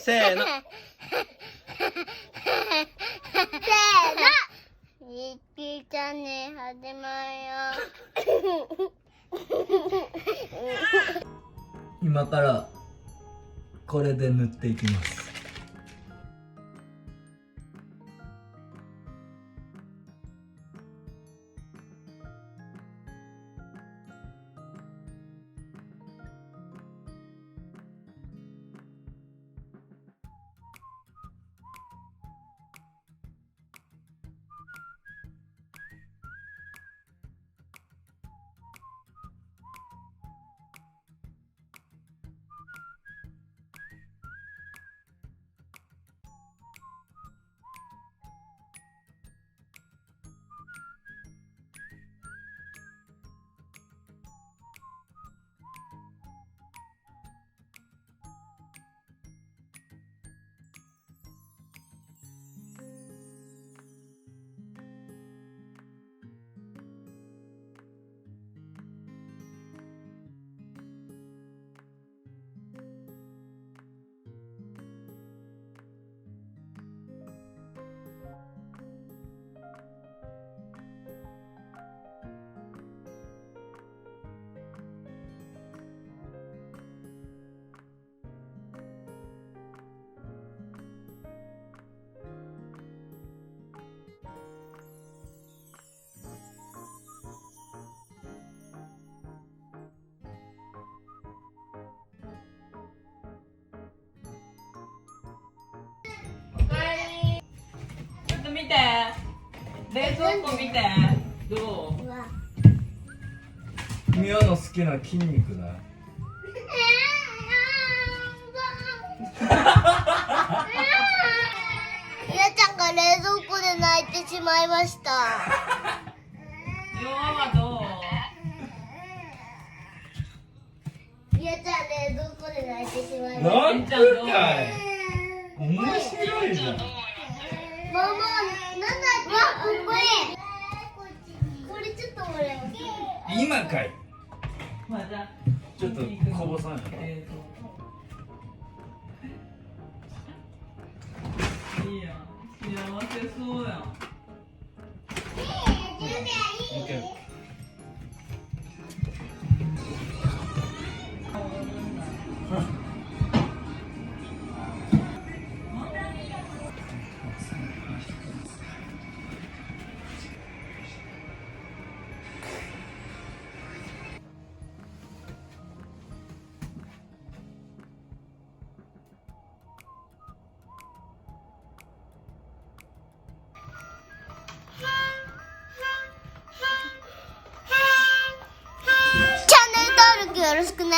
せーの。ミッキーチャンネル始まるよ。今からこれで塗っていきます。ちょっと見て、冷蔵庫見て、どう？ミオの好きな筋肉だ。みやちゃんが冷蔵庫で泣いてしまいました。ヨアはどう？みやちゃん冷蔵庫で泣いてしまいました。なんでかい。面白いじゃん。ママ、なんだっけ？これちょっともらえます？今かい。まあじゃあちょっとこぼさない。冷蔵庫いいやん、幸せそうやん。チャンネル登録よろしくね。